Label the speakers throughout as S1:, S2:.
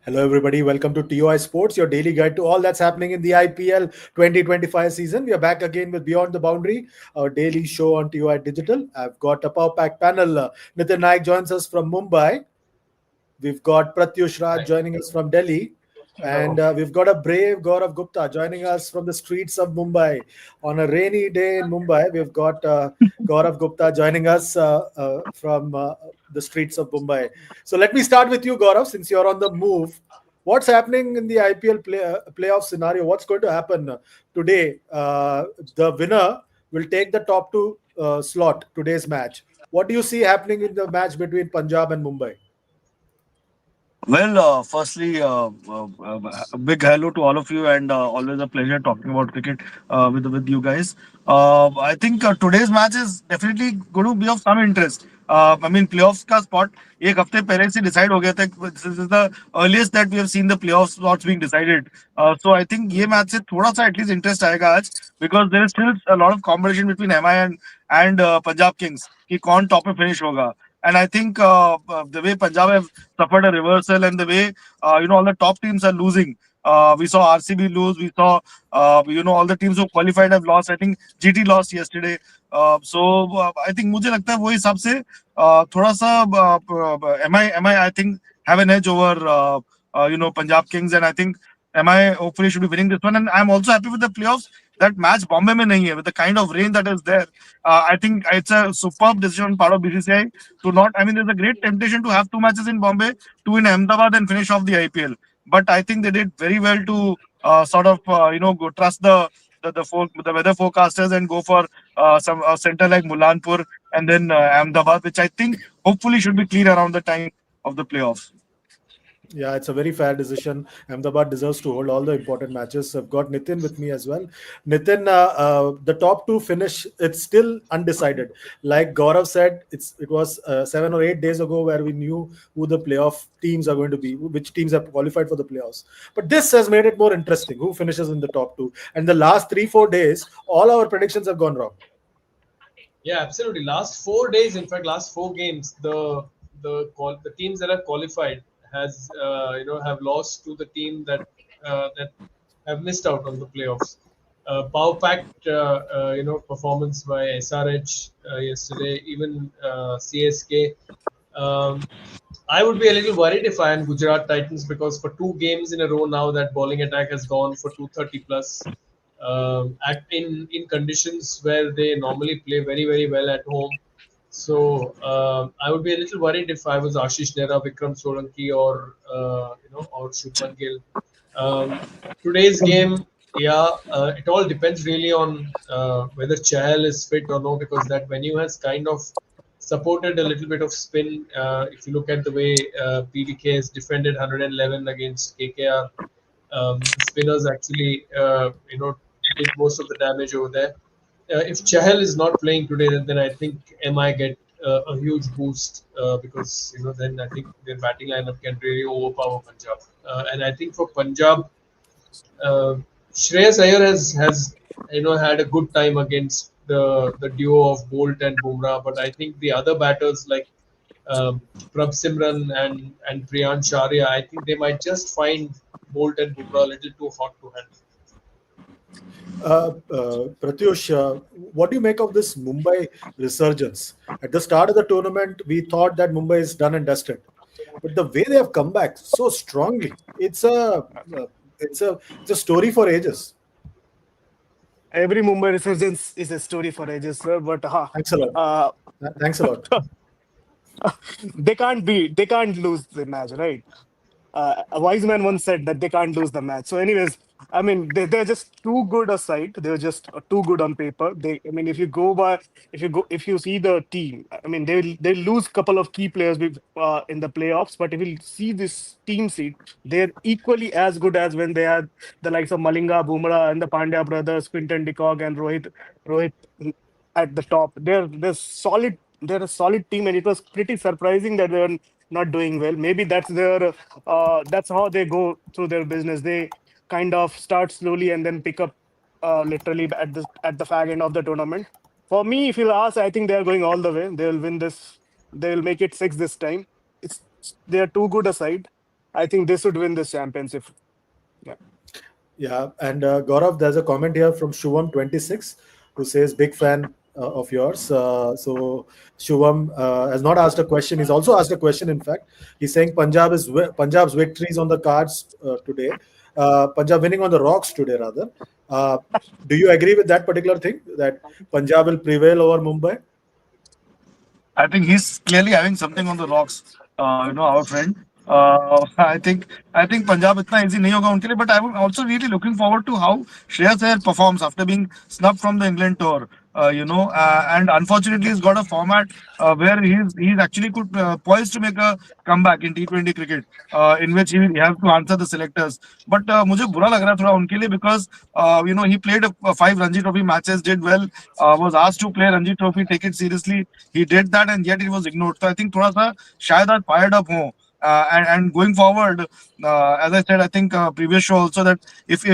S1: Hello, everybody. Welcome to TOI Sports, your daily guide to all that's happening in the IPL 2025 season. We are back again with Beyond the Boundary, our daily show on TOI Digital. I've got a power pack panel. Nitin Naik joins us from Mumbai. We've got Pratyush Raj joining us from Delhi. And
S2: Hello.
S1: we've got a brave Gaurav Gupta joining us from the streets of Mumbai. On a rainy day in Mumbai, we've got Gaurav Gupta joining us from the streets of Mumbai. So let me start with you, Gaurav, since you're on the move. What's happening in the IPL playoff scenario? What's going to happen today? The winner will take the top two slot today's match. What do you see happening in the match between Punjab and Mumbai?
S2: Well, firstly, a big hello to all of you, and always a pleasure talking about cricket with you guys. I think today's match is definitely going to be of some interest. I mean, playoffs का spot एक हफ्ते पहले से decide हो गया था. This is the earliest that we have seen the playoff slots being decided. So I think ये match से थोड़ा सा at least interest आएगा आज, because there is still a lot of competition between MI and Punjab Kings कि कौन top पे finish होगा. And I think the way Punjab have suffered a reversal, and the way all the top teams are losing. We saw RCB lose. We saw all the teams who qualified have lost. I think GT lost yesterday. So I think मुझे लगता है वो हिसाब से थोड़ा सा MI I think have an edge over Punjab Kings, and I think MI hopefully should be winning this one. And I'm also happy with the playoffs. That match Bombay में नहीं है, with the kind of rain that is there. I think it's a superb decision on part of BCCI to not. I mean, there's a great temptation to have two matches in Bombay, two in Ahmedabad, and finish off the IPL. But I think they did very well to sort of go trust the weather forecasters and go for some center like Mulanpur and then Ahmedabad, which I think hopefully should be clear around the time of the playoffs.
S1: Yeah, it's a very fair decision. Ahmedabad deserves to hold all the important matches. I've got Nitin with me as well. Nitin, the top two finish, it's still undecided. Like Gaurav said, it was 7 or 8 days ago where we knew who the playoff teams are going to be, which teams have qualified for the playoffs. But this has made it more interesting, who finishes in the top two. And the last 3 4 days, all our predictions have gone wrong.
S3: Yeah, absolutely. Last 4 days, in fact, last four games, the teams that have qualified has have lost to the team that have missed out on the playoffs. Power packed performance by SRH yesterday, even CSK. Um, I would be a little worried if I am Gujarat Titans, because for two games in a row now that bowling attack has gone for 230 plus, in conditions where they normally play very very well at home. So I would be a little worried if I was Ashish Nehra, Vikram Solanki, or Shubman Gill. Um, Today's game, yeah, it all depends really on whether Chahal is fit or no, because that venue has kind of supported a little bit of spin. If you look at the way PBKS defended 111 against KKR, the spinners actually, did most of the damage over there. If Chahal is not playing today, then I think MI get a huge boost, because then I think their batting lineup can really overpower Punjab. And I think for Punjab, uh, Shreyas Iyer has had a good time against the duo of Bolt and Bumrah, but I think the other batters like Prabh Simran and Priyan Sharia, I think they might just find Bolt and Bumrah a little too hot to handle.
S1: Pratyush, what do you make of this Mumbai resurgence? At the start of the tournament, we thought that Mumbai is done and dusted, but the way they have come back so strongly, it's a story for ages.
S4: Every Mumbai resurgence is a story for ages, sir. But
S1: Thanks a lot.
S4: uh,
S1: Thanks a lot.
S4: they can't lose the match, right? A wise man once said that they can't lose the match. So, anyways, I mean, they're just too good a side. They're just too good on paper. I mean, if you see the team, I mean, they lose couple of key players in the playoffs. But if you see this team seat, they're equally as good as when they had the likes of Malinga, Bumrah, and the Pandya brothers, Quinton de Kock, and Rohit at the top. They're solid. They're a solid team, and it was pretty surprising that they were not doing well. Maybe that's how they go through their business. They kind of start slowly and then pick up literally at the fag end of the tournament. For me, if you'll ask, I think they are going all the way. They will win this. They will make it six this time. It's they are too good a side. I think this would win this championship. Yeah.
S1: Yeah, and Gaurav, there's a comment here from Shuvam26 who says, big fan of yours. So Shuvam has not asked a question. He's also asked a question, in fact. He's saying Punjab's victories on the cards today. Punjab winning on the rocks today, rather. Uh, do you agree with that particular thing, that Punjab will prevail over Mumbai?
S2: I think he's clearly having something on the rocks. Our friend. I think Punjab itna easy nahi hoga unke liye, but I'm also really looking forward to how Shreyas Iyer performs after being snubbed from the England tour. And unfortunately, he's got a format where he's actually could poised to make a comeback in T20 cricket, in which he has to answer the selectors. But मुझे बुरा लग रहा है थोड़ा उनके लिए, because he played five Ranji Trophy matches, did well, was asked to play Ranji Trophy, take it seriously. He did that, and yet it was ignored. So I think थोड़ा सा शायद आज fired up हो. And going forward, as I said, I think previous show also, that if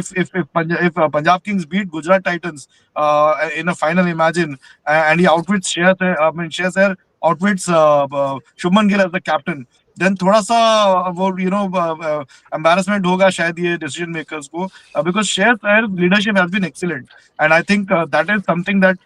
S2: Punjab Kings beat Gujarat Titans in a final, imagine, and he outwits Shreyas Iyer outwits Shubman Gill as the captain, then थोड़ा सा वो embarrassment होगा शायद ये decision makers को, because Shreyas Iyer's leadership has been excellent, and I think that is something that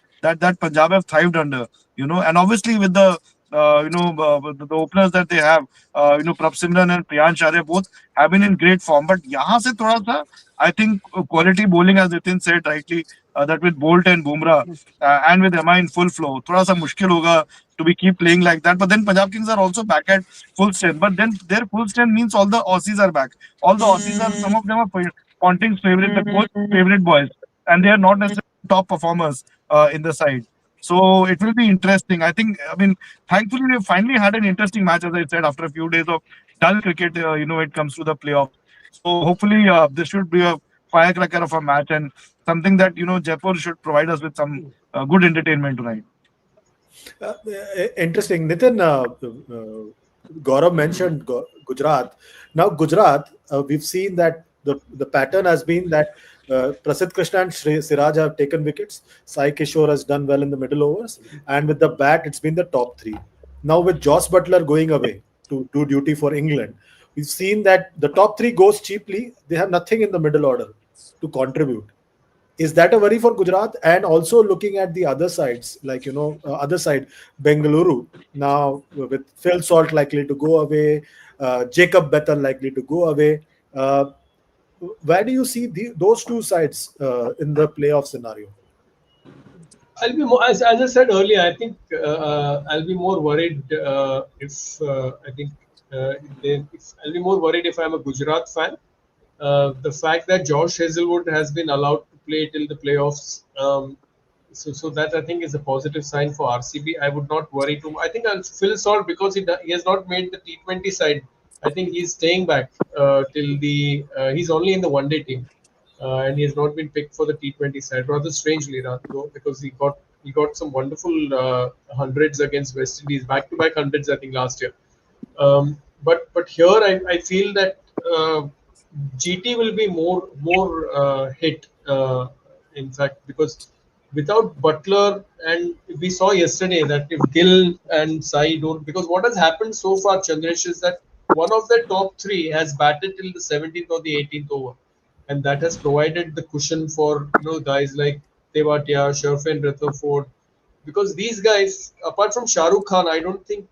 S2: Punjab have thrived under, and obviously with the openers that they have, Prab Simran and Priyan Sharya both have been in great form. But यहाँ से थोड़ा सा, I think quality bowling, as Nitin said rightly, that with Bolt and Bumrah and with MI in full flow, थोड़ा सा मुश्किल होगा to be keep playing like that. But then Punjab Kings are also back at full strength. But then their full strength means all the Aussies are back. All the Aussies are, some of them are Ponting's favorite, the coach's favorite boys, and they are not necessarily top performers in the side. So it will be interesting. I mean, thankfully, we finally had an interesting match, as I said, after a few days of dull cricket, it comes to the playoffs. So hopefully, this should be a firecracker of a match, and something that, Jaipur should provide us with some good entertainment tonight.
S1: Interesting. Nitin, Gaurav mentioned Gujarat. Now, Gujarat, we've seen that the pattern has been that Prasidh Krishna and Siraj have taken wickets. Sai Kishore has done well in the middle overs. And with the bat, it's been the top three. Now, with Joss Butler going away to do duty for England, we've seen that the top three goes cheaply. They have nothing in the middle order to contribute. Is that a worry for Gujarat? And also looking at the other sides, like, other side, Bengaluru, now with Phil Salt likely to go away, Jacob Bethel likely to go away. Where do you see those two sides in the playoff scenario?
S3: I'll be more, as I said earlier. I think I'll be more worried if I think I'll be more worried if I'm a Gujarat fan. The fact that Josh Hazelwood has been allowed to play till the playoffs, so that I think is a positive sign for RCB. I would not worry too much. I think Phil Salt, because he has not made the T20 side, I think he's staying back till the he's only in the one day team, and he has not been picked for the T20 side. Rather strangely, though, because he got some wonderful hundreds against West Indies, back to back hundreds, I think, last year. But here I feel that GT will be more hit. In fact, because without Butler, and we saw yesterday that if Gill and Sai don't, because what has happened so far, Chandresh, is that one of the top three has batted till the 17th or the 18th over, and that has provided the cushion for guys like Tewatia, Sherfin, Rutherford, because these guys, apart from Shah Rukh Khan, I don't think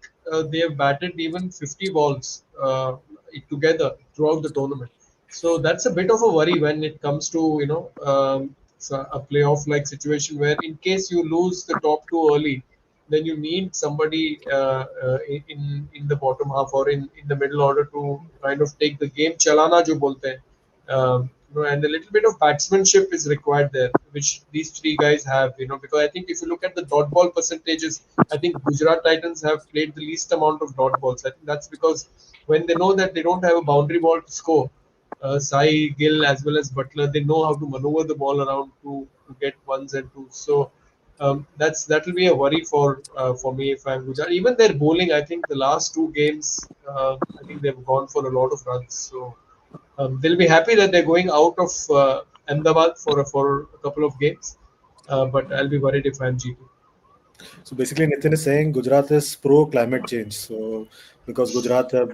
S3: they have batted even 50 balls together throughout the tournament. So that's a bit of a worry when it comes to a playoff like situation, where in case you lose the top two early, then you need somebody in the bottom half or in the middle order to kind of take the game chalana jo bolte hain. And a little bit of batsmanship is required there, which these three guys have, because I think if you look at the dot ball percentages, I think Gujarat Titans have played the least amount of dot balls. I think that's because when they know that they don't have a boundary ball to score, Sai, Gill, as well as Butler, they know how to maneuver the ball around to get ones and twos. So that will be a worry for me if I'm Gujarat. Even their bowling, I think the last two games, I think they've gone for a lot of runs. So they'll be happy that they're going out of Ahmedabad for a couple of games, but I'll be worried if I'm GT.
S1: So basically, Nitin is saying Gujarat is pro climate change. So because Gujarat have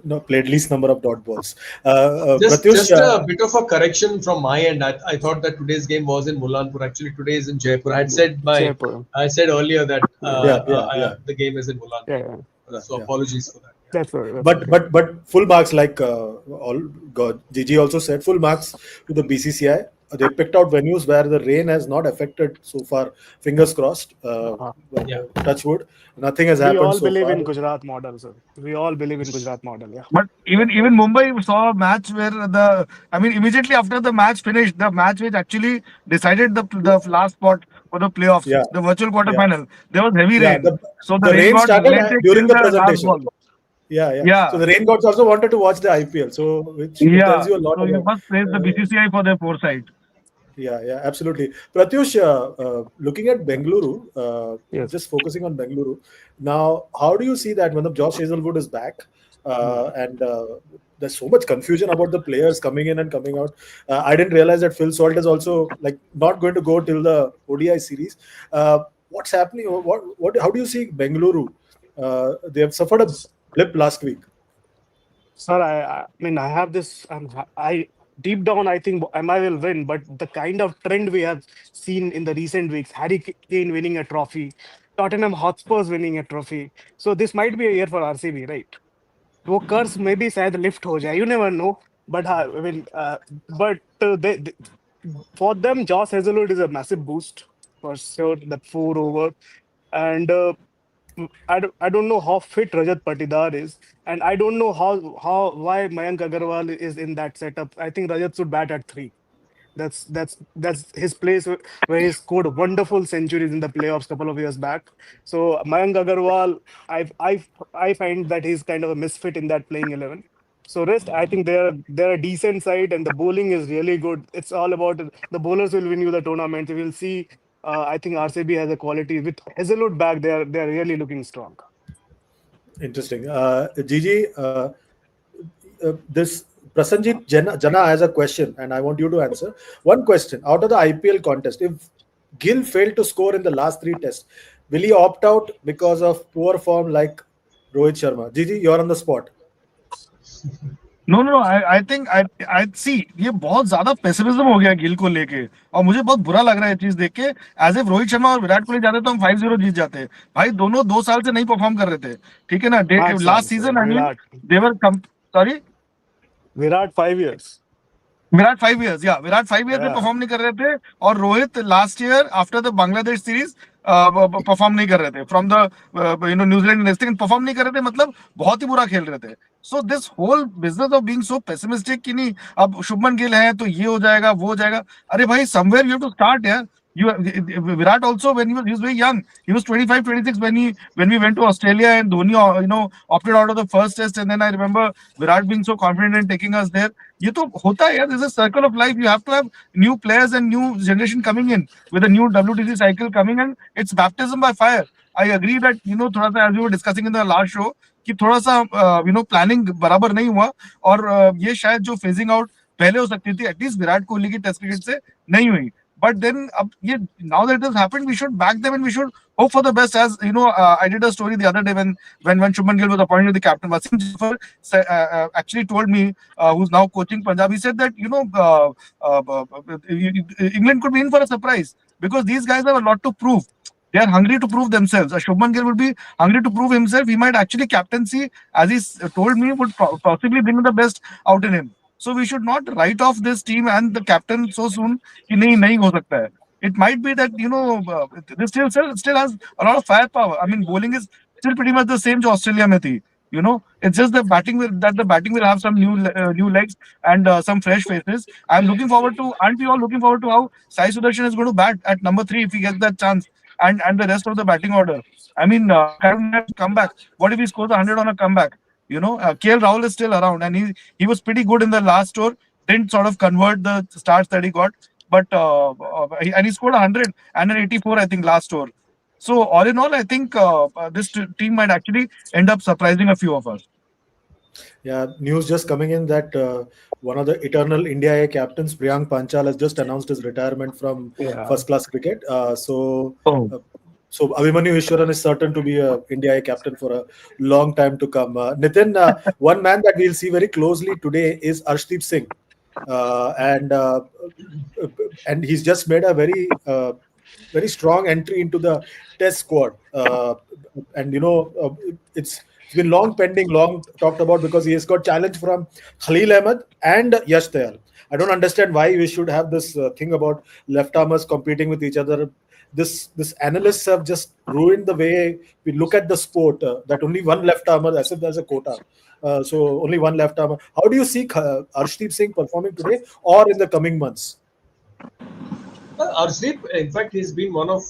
S1: no, played least number of dot balls. Pratyush,
S3: Just a bit of a correction from my end. I thought that today's game was in Mulanpur. Actually, today is in Jaipur.
S4: Jaipur.
S3: I said earlier that
S4: Yeah,
S1: yeah.
S3: the game is in
S4: yeah,
S3: Mulanpur.
S4: yeah.
S3: So
S1: Yeah.
S3: apologies for that.
S4: That's
S1: But
S4: okay.
S1: full marks like all God, Gigi also said full marks to the BCCI. They picked out venues where the rain has not affected so far. Fingers crossed.
S4: Uh,
S3: Yeah.
S1: Touch wood. Nothing has
S4: we
S1: happened
S4: all
S1: so
S4: believe
S1: far.
S4: in Gujarat model, sir. We all believe in Gujarat model. Yeah.
S2: But even Mumbai saw a match where I mean immediately after the match finished, the match which actually decided the last spot for the playoffs,
S1: Yeah,
S2: the virtual
S1: yeah,
S2: quarterfinal, there was heavy
S1: yeah.
S2: rain, so the
S1: The
S2: rain
S1: rain
S2: got
S1: started
S2: erratic
S1: during
S2: till
S1: the
S2: the last
S1: presentation.
S2: ball.
S1: Yeah. So
S2: Yeah,
S1: the rain gods also wanted to watch the IPL. So which tells
S2: yeah.
S1: you a lot
S2: So you
S1: about.
S2: must praise the
S1: Uh,
S2: BCCI for their foresight.
S1: Yeah, absolutely. Pratyush, looking at Bengaluru,
S4: Yes.
S1: just focusing on Bengaluru. Now, how do you see that when the Josh Hazelwood is back,
S4: Hmm.
S1: and there's so much confusion about the players coming in and coming out. I didn't realize that Phil Salt is also like not going to go till the ODI series. What's happening? What? How do you see Bengaluru? They have suffered a blip last week.
S4: Sir, I mean, I have this. I deep down, I think MI will win. But the kind of trend we have seen in the recent weeks, Harry Kane winning a trophy, Tottenham Hotspurs winning a trophy. So this might be a year for RCB, right? वो कर्ज में भी शायद lift हो जाए, you never know. But I mean, for them, Josh Hazelwood is a massive boost for sure. That 4 over, and I don't know how fit Rajat Patidar is, and I don't know how why Mayank Agarwal is in that setup. I think Rajat should bat at three. That's his place where he scored wonderful centuries in the playoffs couple of years back. So Mayank Agarwal, I find that he's kind of a misfit in that playing 11. So rest, I think they're a decent side, and the bowling is really good. It's all about the bowlers will win you the tournament. You will see. I think RCB has a quality with Hazelwood back. They're really looking strong.
S1: Interesting. Gigi, this Prasanjit Jana has a question, and I want you to answer. One question out of the IPL contest: if Gill failed to score in the last three tests, will he opt out because of poor form like Rohit Sharma? Gigi, you're on the spot.
S2: No, I think I see ये बहुत ज्यादा pessimism हो गया गिल को लेके और मुझे बहुत बुरा लग रहा है ये चीज देख के एज इफ रोहित शर्मा और विराट कोहली जाते तो हम 5-0 जीत जाते भाई दोनों 2 साल से नहीं परफॉर्म कर रहे थे ठीक है ना
S4: Five
S2: लास्ट
S4: साल से
S2: सीजन आई मीन
S4: विराट
S2: देवर sorry
S4: Virat 5 years.
S2: Virat 5 year में
S4: Yeah.
S2: परफॉर्म नहीं कर रहे थे और Rohit last year after the Bangladesh series perform नहीं कर रहे थे from the New Zealand nesting perform नहीं कर रहे थे मतलब बहुत ही बुरा खेल रहे थे so this whole business of being so pessimistic कि नहीं अब शुभमन गिल है तो ये हो जाएगा वो हो जाएगा अरे भाई somewhere you have to start यार you Virat also when he was very young he was 25 26 when we went to Australia and Dhoni opted out of the first test and then I remember Virat being so confident and taking us there ये तो होता है यार. This is a circle of life. You have to have new players and new generation coming in with a new WTC cycle coming and it's baptism by fire. I agree that थोड़ा सा as we were discussing in the last show कि थोड़ा सा planning बराबर नहीं हुआ और ये शायद जो फेजिंग आउट पहले हो सकती थी एटलीस्ट विराट कोहली की टेस्ट क्रिकेट से नहीं हुई. But then ये now that it has happened, we should back them and we should hope for the best. As I did a story the other day when Shubman Gill was appointed the captain. Wasim Jafar actually told me, who's now coaching Punjab, he said that England could be in for a surprise because these guys have a lot to prove. They are hungry to prove themselves. Shubman Gill would be hungry to prove himself. He might actually captaincy, as he told me, would possibly bring the best out in him. So we should not write off this team and the captain so soon. कि नहीं हो सकता है. It might be that this still has a lot of firepower. I mean, bowling is still pretty much the same जो Australia में थी. It's just the batting will have some new legs and some fresh faces. Aren't we all looking forward to how Sai Sudarshan is going to bat at number 3 if he gets that chance, and the rest of the batting order. I mean, Karun has come back. What if he scores 100 on a comeback? KL Rahul is still around, and he was pretty good in the last tour. Didn't sort of convert the starts that he got, but and he scored 100 and an 84, I think, last tour. So all in all, I think this team might actually end up surprising a few of us.
S1: Yeah, news just coming in that one of the eternal India A captains, Priyank Panchal, has just announced his retirement from
S4: Yeah.
S1: first class cricket. So
S2: Oh.
S1: uh, So Abhimanyu Ishwaran is certain to be a India A captain for a long time to come. Nitin, one man that we'll see very closely today is Arshdeep Singh, uh, and uh, and he's just made a very strong entry into the Test squad. And it's been long pending, long talked about because he has got challenge from Khalil Ahmed and Yash Dayal. I don't understand why we should have this thing about left armers competing with each other. This analysts have just ruined the way we look at the sport. That only one left armor, as if there's a quota. So only one left armor. How do you see Arshdeep Singh performing today or in the coming months?
S3: Arshdeep, in fact, he's been one of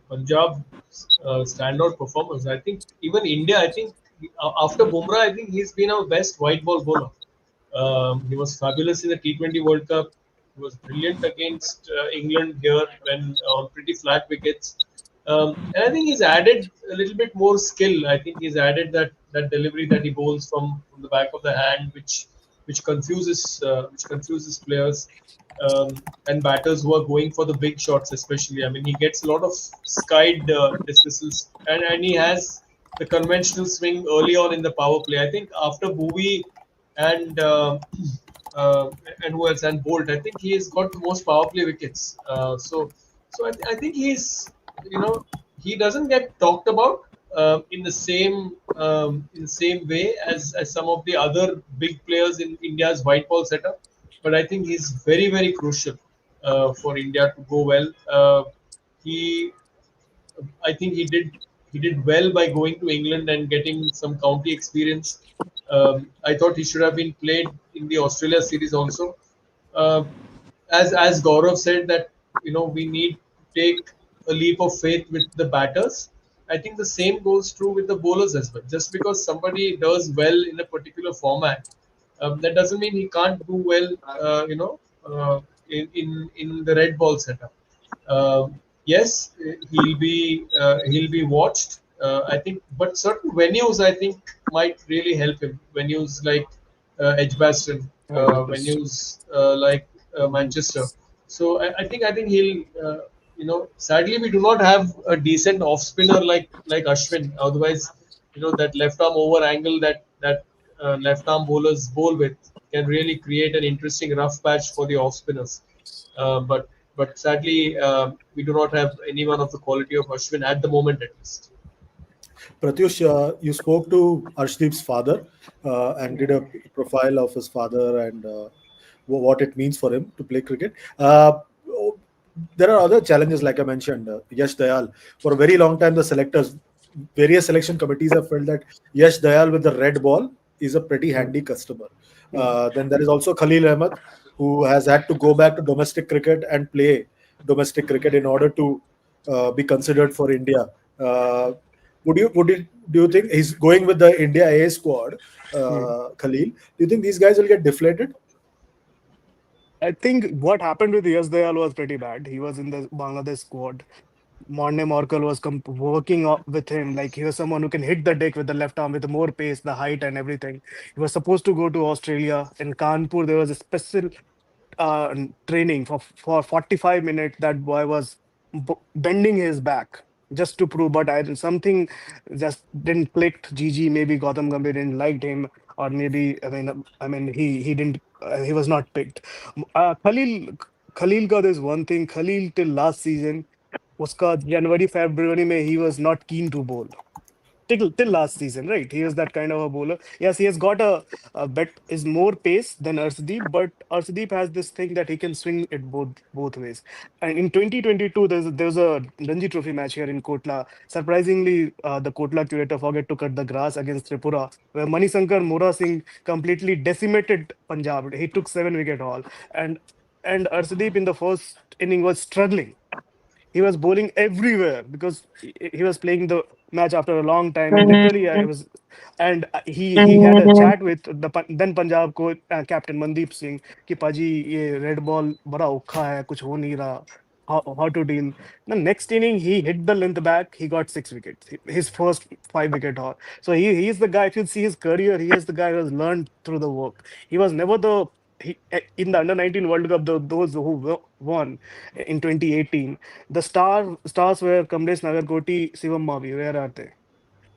S3: Punjab's standout performers. I think even India, I think after Bumrah, I think he's been our best white ball bowler. He was fabulous in the T20 World Cup. He was brilliant against England here when on pretty flat wickets. And I think he's added a little bit more skill. I think he's added that delivery that he bowls from the back of the hand, which confuses players and batters who are going for the big shots, especially. I mean, he gets a lot of skied dismissals, and he has the conventional swing early on in the power play. I think after Bhuvi and uh, and who else and Bolt, I think he has got the most power play wickets. So I think he doesn't get talked about in the same way as some of the other big players in India's white ball setup. But I think he's very crucial for India to go well. He I think he did well by going to England and getting some county experience. I thought he should have been played in the Australia series also. Uh, as Gaurav said that we need to take a leap of faith with the batters. I think the same goes true with the bowlers as well. Just because somebody does well in a particular format, that doesn't mean he can't do well. In the red ball setup. Yes, he'll be watched. I think, but certain venues I think might really help him. Venues like Edgbaston,
S4: Yes.
S3: venues like Manchester. So I think he'll. Sadly we do not have a decent off spinner like Ashwin. Otherwise, that left arm over angle that left arm bowlers bowl with can really create an interesting rough patch for the off spinners. But sadly, we do not have anyone of the quality of Ashwin at the moment, at least.
S1: Pratyush, you spoke to Arshdeep's father and did a profile of his father and what it means for him to play cricket. There are other challenges, like I mentioned, Yash Dayal. For a very long time, various selection committees have felt that Yash Dayal with the red ball is a pretty handy customer. Then there is also Khalil Ahmed, who has had to go back to domestic cricket and play domestic cricket in order to be considered for India. Uh, do you think he's going with the India A squad, Khalil? Do you think these guys will get deflated?
S4: I think what happened with Yash Dayal was pretty bad. He was in the Bangladesh squad. Morne Morkel was working with him. Like he was someone who can hit the deck with the left arm with more pace, the height, and everything. He was supposed to go to Australia. In Kanpur, there was a special training for 45 minutes. That boy was bending his back just to prove, but I something just didn't click. GG, maybe Gautam Gambhir didn't liked him, or maybe I mean he didn't he was not picked. Khalil का there's one thing. Khalil till last season, उसका जनवरी फरवरी में he was not keen to bowl till last season, right? He is that kind of a bowler. Yes, he has got a bit is more pace than Arshdeep, but Arshdeep has this thing that he can swing it both ways. And in 2022, there's a Ranji Trophy match here in Kotla. Surprisingly, the Kotla curator forget to cut the grass against Tripura, where Manisankar Mora Singh completely decimated Punjab. He took 7 wicket haul, and and Arshdeep in the first inning was struggling. He was bowling everywhere because he was playing the match after a long time, and literally I was, and he had a chat with the then Punjab coach captain Mandeep Singh कि पाजी ये red ball बड़ा औखा है कुछ हो नहीं रहा, how to deal. The next inning he hit the length back, he got 6 wickets, his first 5 wicket haul. So he is the guy. If you see his career, he is the guy who has learned through the work. He was never the in the under 19 World Cup, those who won in 2018, the stars were Kamlesh Nagarkoti, Shivam Mavi. Where are they?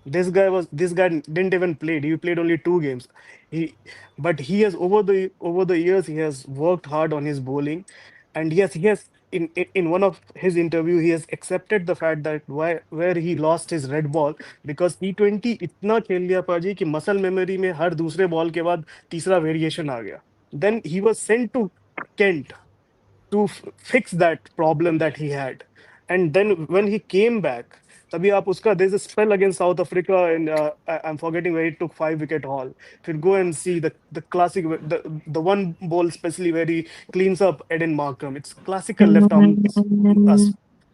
S4: This guy didn't even play. He played only 2 games. He but he has over the years he has worked hard on his bowling, and yes, he has in one of his interview he has accepted the fact that where he lost his red ball, because T20 इतना खेल लिया पाजी कि muscle memory में हर दूसरे ball के बाद तीसरा वेरिएशन आ गया. Then he was sent to Kent to fix that problem that he had. And then when he came back, तभी आप उसका there's a spell against South Africa, and I'm forgetting where he took 5 wicket haul. If you go and see the classic the one ball especially where he cleans up Eden Markham, it's classical left arm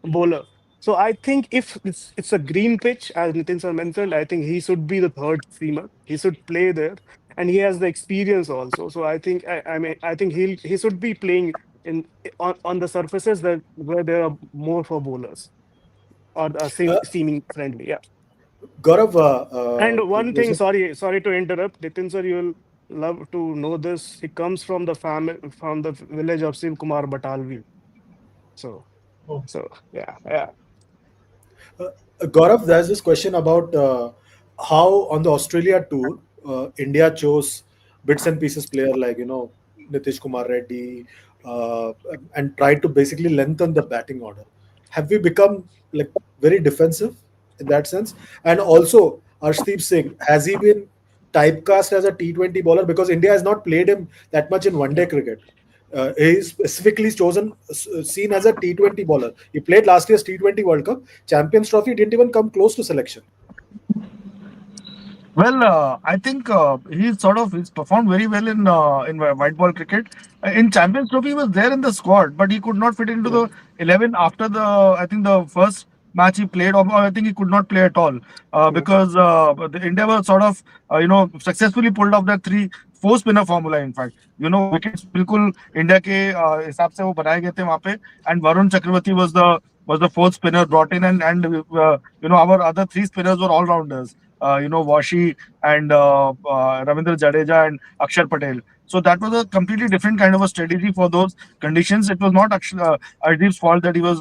S4: bowler. So I think if it's a green pitch, as Nitin sir mentioned, I think he should be the third seamer. He should play there, and he has the experience also. So I think I think he should be playing in on the surfaces that where there are more for bowlers or
S1: Uh,
S4: seeming friendly. Yeah.
S1: Gaurav,
S4: And one
S1: there's
S4: thing,
S1: a
S4: sorry to interrupt, Nitin sir, you will love to know this. He comes from the family from the village of Shiv Kumar Batalvi. So
S3: Oh,
S4: yeah, yeah.
S1: Gaurav, there's this question about how on the Australia tour, India chose bits and pieces player like Nitish Kumar Reddy, and tried to basically lengthen the batting order. Have we become like very defensive in that sense? And also, Arshdeep Singh, has he been typecast as a T20 bowler because India has not played him that much in one day cricket? He is specifically seen as a T20 bowler. He played last year's T20 World Cup. Champions Trophy didn't even come close to selection.
S2: Well, I think he's performed very well in white ball cricket. In Champions Trophy, he was there in the squad, but he could not fit into
S4: Yeah.
S2: the 11 after the I think the first match he played, or I think he could not play at all
S4: Yeah.
S2: because the India was sort of successfully pulled off that three four spinner formula. In fact, wickets बिल्कुल India के हिसाब से वो बनाए गए थे वहाँ पे, and Varun Chakravarti was the fourth spinner brought in, and our other three spinners were all rounders. Washi and Ravindra Jadeja and Akshar Patel. So that was a completely different kind of a strategy for those conditions. It was not Arshdeep's fault that he was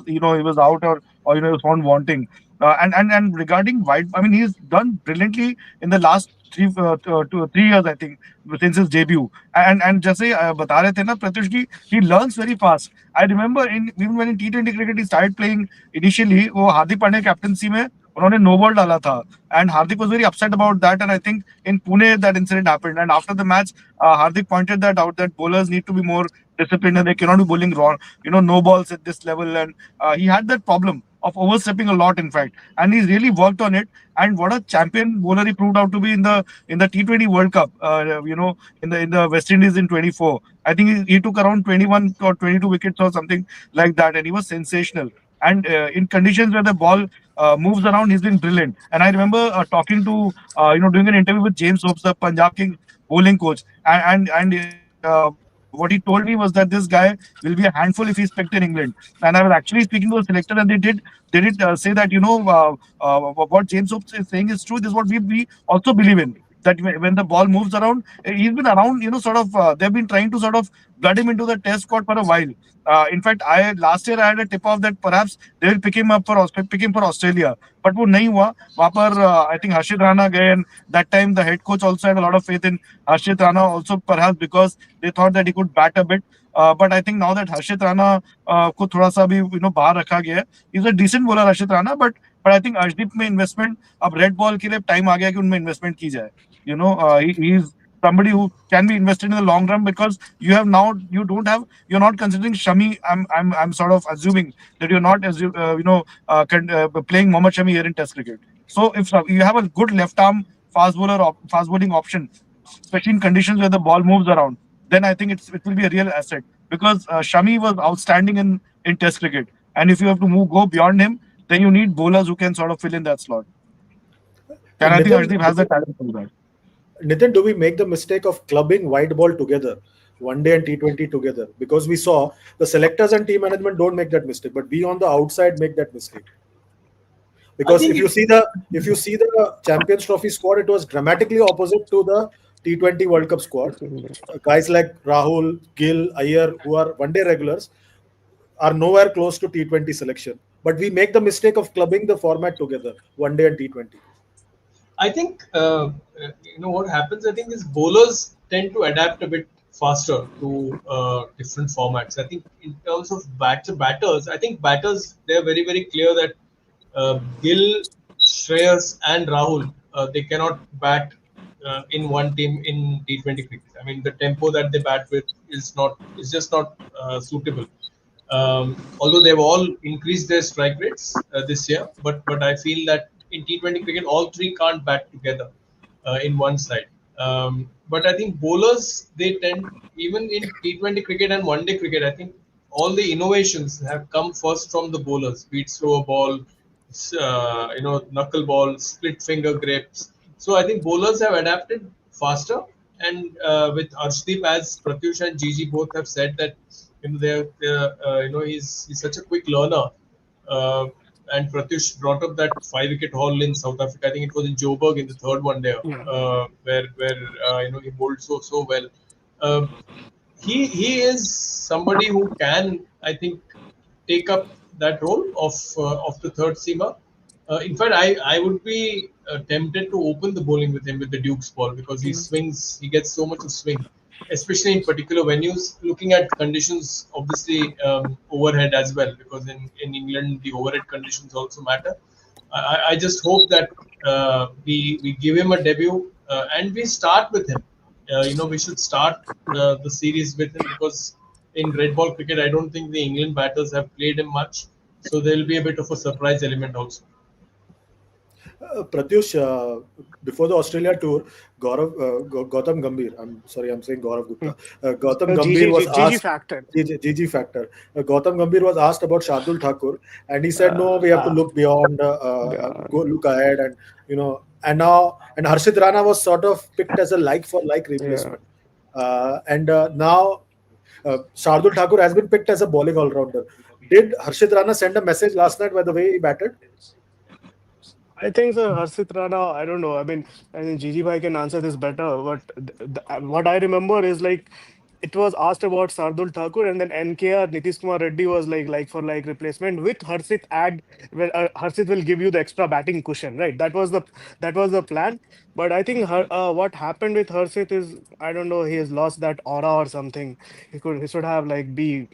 S2: out or he was found wanting. And regarding White, I mean he's done brilliantly in the last 3 years I think since his debut. And जैसे बता रहे थे ना प्रत्युष की he learns very fast. I remember even when in T20 cricket he started playing initially वो Hardik Pandya captaincy में उन्होंने no ball डाला था. And Hardik was very upset about that. And I think in Pune that incident happened. And after the match, Hardik pointed that out that bowlers need to be more disciplined and they cannot be bowling wrong, no balls at this level. And he had that problem of overstepping a lot, in fact. And he's really worked on it. And what a champion bowler he proved out to be in the T20 World Cup. In the West Indies in 24. I think he took around 21 or 22 wickets or something like that, and he was sensational. And in conditions where the ball moves around, he's been brilliant. And I remember talking to, doing an interview with James Hopes, the Punjab Kings bowling coach, and what he told me was that this guy will be a handful if he's picked in England. And I was actually speaking to the selector, and they did say that what James Hopes is saying is true. This is what we also believe in. That when the ball moves around, he's been around. Sort of. They've been trying to sort of blood him into the Test squad for a while. In fact, I last year I had a tip off that perhaps they will pick him for Australia, but वो नहीं हुआ. वहाँ पर I think Harshit Rana गए, and that time the head coach also had a lot of faith in Harshit Rana, also perhaps because they thought that he could bat a bit. But I think now that Harshit Rana को थोड़ा सा भी बाहर रखा गया है, he's a decent bowler Harshit Rana, but I think Arshdeep में investment अब red ball के लिए time आ गया कि उनमें investment की जाए. He's somebody who can be invested in the long run because you're not considering Shami. I'm sort of assuming that you're not playing Mohammad Shami here in Test cricket. So if you have a good left arm fast bowling option, especially in conditions where the ball moves around, then I think it will be a real asset because Shami was outstanding in Test cricket, and if you have to go beyond him, then you need bowlers who can sort of fill in that slot. And I think
S1: Nitin,
S2: Arshdeep has the talent to do that.
S1: Nitin, do we make the mistake of clubbing white ball together, one day and T20 together? Because we saw the selectors and team management don't make that mistake, but we on the outside make that mistake.
S3: I
S1: Because
S3: think
S1: if you see the Champions Trophy squad, it was dramatically opposite to the T20 World Cup squad. Guys like Rahul, Gill, Iyer, who are one-day regulars, are nowhere close to T20 selection. But we make the mistake of clubbing the format together, one day and T20.
S3: I think what happens. I think is bowlers tend to adapt a bit faster to different formats. I think in terms of batters, I think batters they are very very clear that Gill, Shreyas, and Rahul they cannot bat in one team in T20 cricket. I mean the tempo that they bat with is just not suitable. Although they've all increased their strike rates this year, but I feel that in T20 cricket, all three can't bat together in one side. But I think bowlers they tend even in T20 cricket and one day cricket. I think all the innovations have come first from the bowlers. Be it slower ball, knuckle ball, split finger grips. So I think bowlers have adapted faster. And with Arshdeep, as Pratyush and Gigi both have said that he's such a quick learner. Uh, and Pratyush brought up that 5 wicket haul in South Africa. I think it was in Joburg in the third one there,
S4: Yeah.
S3: where he bowled so well. Uh, he is somebody who can, I think, take up that role of the third seamer. In fact, I would be tempted to open the bowling with him with the Duke's ball because he gets so much of swing, especially in particular venues. Looking at conditions, obviously overhead as well, because in England the overhead conditions also matter. I just hope that we give him a debut and we start with him. We should start the series with him because in red ball cricket, I don't think the England batters have played him much, so there will be a bit of a surprise element also.
S1: Pratyush, before the Australia tour, Gautam Gambhir, I'm sorry, I'm saying Gaurav Gupta. Gautam Gambhir was
S4: GG
S1: asked,
S4: factor.
S1: GG factor. Gautam Gambhir was asked about Shardul Thakur, and he said, no, we have to look beyond, go look ahead, and and Harshit Rana was sort of picked as a like for like
S4: Yeah.
S1: replacement, and now Shardul Thakur has been picked as a bowling all rounder. Did Harshit Rana send a message last night by the way he batted?
S4: I think so, Harshit Rana, I don't know. I think Gigi Bhai can answer this better. But what I remember is like it was asked about Sardul Thakur, and then NKR Nitish Kumar Reddy was like for like replacement with Harshit add. Well, Harshit will give you the extra batting cushion, right? That was the plan. But I think what happened with Harshit is I don't know. He has lost that aura or something. He should have like be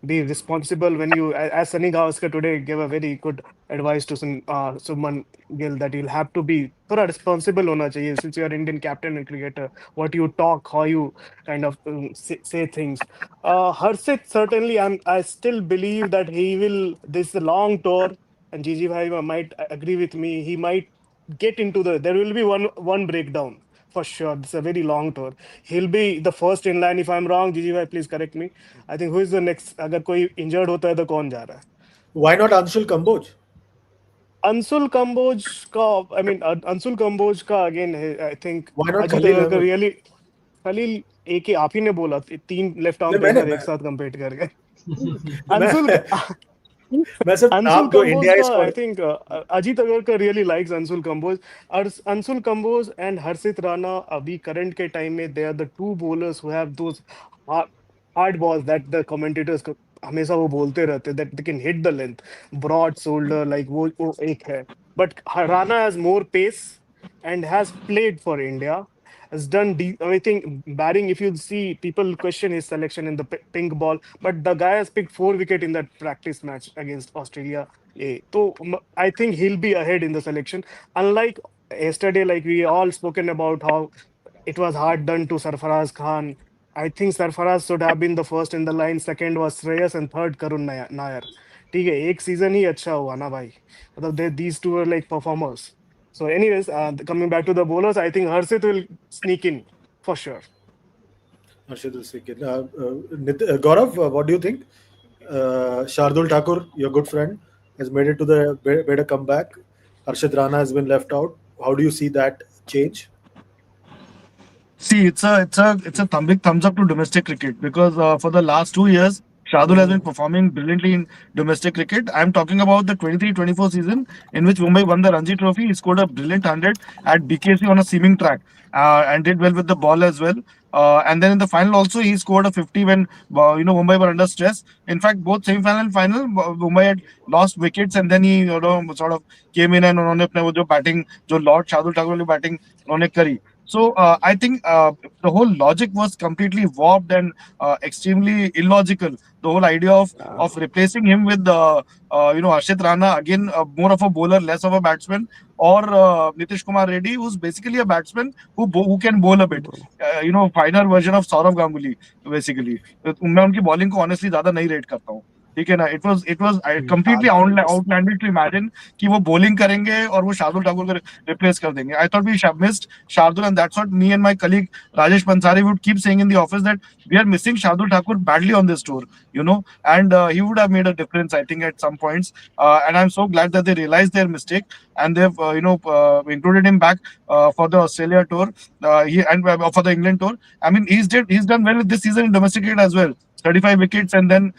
S4: responsible when you as Sunny Gavaskar today gave a very good advice to Suman Gill that you'll have to be थोड़ा responsible होना चाहिए since you are Indian captain and cricketer, what you talk, how you kind of say things. Harshit certainly I still believe that he will, this is a long tour, and Gigi Bhai might agree with me, he might get into there will be one breakdown for sure. It's a very long tour. He'll be the first in line. If I'm wrong, Gigi bhai, please correct me. I think who is the next? अगर कोई injured होता है तो कौन जा रहा है?
S1: Why not Anshul Kamboj?
S4: Anshul Kamboj का, Anshul Kamboj का again I think
S1: Why not
S4: Ajit
S1: Khalil
S4: Agarkar
S1: Ahmed?
S4: really Khalil एक ही आप ही ने बोला तीन लेफ्ट आर्म
S1: नहीं, मैंने
S4: पेसर एक
S1: मैं,
S4: साथ कंपेट करके
S1: मैं,
S4: अंशुल
S1: मैं सिर्फ
S4: Anshul
S1: नाम जो
S4: Kamboj
S1: India
S4: ka, I
S1: squad.
S4: think Ajit Agarkar really likes Anshul Kamboj. Anshul Kamboj and Harshit Rana, abhi current ke time mein, they are the two bowlers who have those hard, hard balls that the commentators हमेशा वो बोलते रहते that they can hit the length, broad shoulder, like वो एक है. But Rana has more pace and has played for India. Has done. I think batting. If you see, people question his selection in the pink ball, but the guy has picked 4 wicket in that practice match against Australia. So I think he'll be ahead in the selection. Unlike yesterday, like we all spoken about how it was hard done to Sarfaraz Khan. I think Sarfaraz should have been the first in the line. Second was Shreyas and third Karun Nair. ठीक है एक season ही अच्छा हुआ ना भाई मतलब these two are like performers. So anyways, coming back to the bowlers, I think Harshit will sneak in for sure.
S1: Arshad will speak it. Gaurav, what do you think? Shardul Thakur, your good friend, has made it to the made a comeback. Harshit Rana has been left out. How do you see that change?
S2: See, it's a big thumbs up to domestic cricket because for the last 2 years, Shardul has been performing brilliantly in domestic cricket. I'm talking about the 23-24 season in which Mumbai won the Ranji Trophy. He scored a brilliant 100 at BKC on a seaming track and did well with the ball as well. And then in the final also he scored a 50 when Mumbai were under stress. In fact, both semi-final and final Mumbai had lost wickets and then he sort of came in and उन्होंने अपने वो जो batting जो Lord Shardul Thakur वाली batting उन्होंने करी. So I think the whole logic was completely warped and extremely illogical. The whole idea of replacing him with Harshit Rana again, more of a bowler, less of a batsman, or Nitish Kumar Reddy, who's basically a batsman who can bowl a bit. Finer version of Saurav Ganguly basically. मैं उनकी bowling को honestly ज़्यादा नहीं rate करता हूँ. ठीक है ना. It was completely outlandish to imagine कि वो bowling करेंगे और वो शार्दुल ठाकुर को replace कर देंगे. I thought we missed Shardul, and that's what me and my colleague Rajesh Pansari would keep saying in the office, that we are missing Shardul Thakur badly on this tour, and he would have made a difference, I think, at some points. And I'm so glad that they realized their mistake and they've, included him back for the Australia tour, for the England tour. I mean, he's done well this season in domestic cricket as well. 35 wickets and then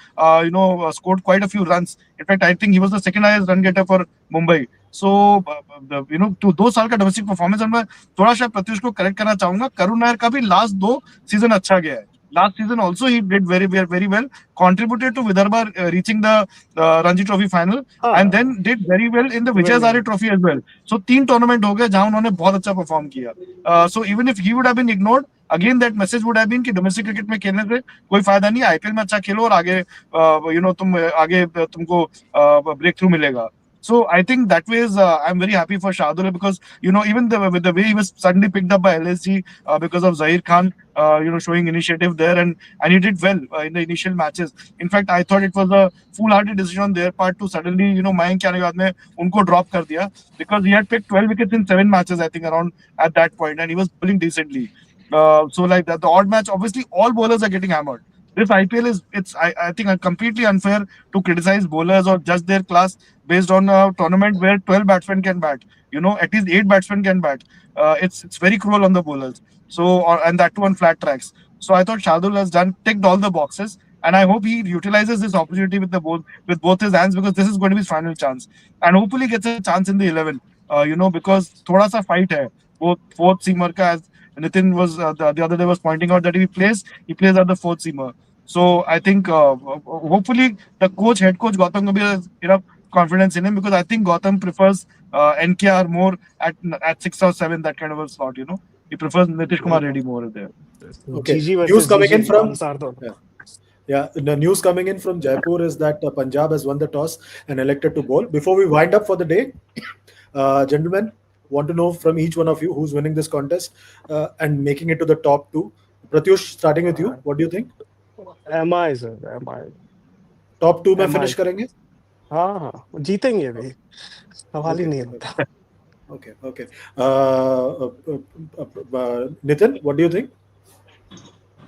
S2: scored quite a few runs. In fact, I think he was the second highest run getter for Mumbai. So to 2 साल का domestic performance, और मैं थोड़ा सा प्रत्युष को correct करना चाहूंगा, करुण नायर का भी लास्ट 2 सीजन अच्छा गया है. Last season also he did very well, contributed to Vidarbha reaching the Ranji Trophy final, and then did very well in the Vijay Hazare Trophy as well. So 3 tournament हो गए जहां उन्होंने बहुत अच्छा perform किया. So even if he would have been ignored, again that message would have been कि domestic cricket में खेलने से कोई फायदा नहीं, IPL में अच्छा खेलो और आगे तुमको ब्रेक थ्रू मिलेगा. So I think that way is I'm very happy for Shardul, because even with the way he was suddenly picked up by LSG because of Zahir Khan showing initiative there, and he did well in the initial matches. In fact, I thought it was a foolhardy decision on their part to suddenly Mayank के आने के बाद में उनको drop कर दिया, because he had picked 12 wickets in 7 matches, I think, around at that point, and he was bowling decently. So like that, the odd match, obviously all bowlers are getting hammered. This IPL I think completely unfair to criticize bowlers or judge their class based on a tournament where 12 batsmen can bat. At least 8 batsmen can bat. It's very cruel on the bowlers. So and that too on flat tracks. So I thought Shardul has ticked all the boxes, and I hope he utilizes this opportunity with both his hands, because this is going to be his final chance, and hopefully gets a chance in the 11. Because thoda sa fight hai. Both fourth seamer ka, as Nitin was the other day was pointing out, that if he plays at the fourth seamer. So I think hopefully the head coach Gautam will be enough confidence in him, because I think Gautam prefers NKR more at 6 or 7, that kind of a slot. He prefers Nitish Kumar Reddy more there.
S1: Okay.
S4: GG
S1: News coming in from
S4: Ansar
S1: the news coming in from Jaipur is that Punjab has won the toss and elected to bowl. Before we wind up for the day, gentlemen, want to know from each one of you who's winning this contest and making it to the top 2. Pratyush, starting with you, what do you think?
S4: MI sir, MI.
S1: Top 2 में finish करेंगे?
S4: हाँ, जीतेंगे भी. सवाल ही नहीं रहता.
S1: Okay. Nitin, what do you think?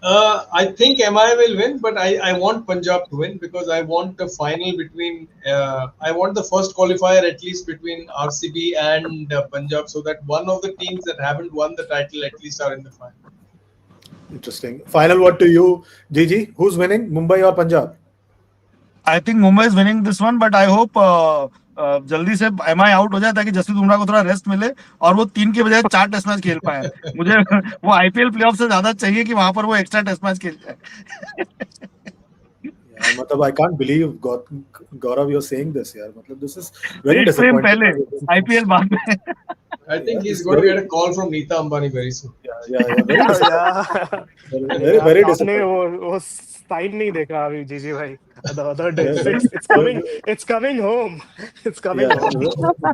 S3: I think MI will win, but I want Punjab to win, because I want the final between. I want the first qualifier at least between RCB and Punjab, so that one of the teams that haven't won the title at least are in the final.
S1: Interesting. Final word to you, Gigi. Who's winning, Mumbai or Punjab?
S2: I think Mumbai is winning this one, but I hope जल्दी से MI out हो जाए, ताकि जसप्रीत बुमराह को थोड़ा rest मिले और वो 3 के बजाय 4 टेस्ट मैच खेल पाए. मुझे वो IPL प्लेऑफ से ज्यादा चाहिए कि वहां पर वो एक्स्ट्रा टेस्ट मैच खेल जाए.
S1: I can't believe Gaurav, you're saying this. This is very disappointing.
S2: IPL बाद में.
S3: I think he's going to get a call from Neeta Ambani very soon.
S1: Very disappointing.
S4: वो साइन नहीं देखा अभी जीजी भाई. The other day, it's coming home. It's coming home.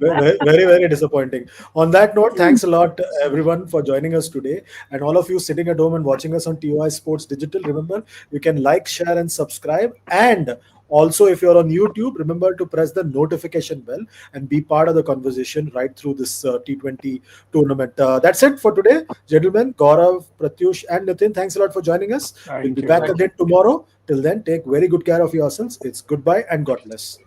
S1: Very disappointing. On that note, thanks a lot everyone for joining us today, and all of you sitting at home and watching us on TOI Sports Digital. Remember, you can like, share, and subscribe. And also, if you're on YouTube, remember to press the notification bell and be part of the conversation right through this T20 tournament. That's it for today, gentlemen. Gaurav, Pratyush, and Nitin, thanks a lot for joining us. We'll be back again tomorrow. Till then, take very good care of yourselves. It's goodbye and God bless.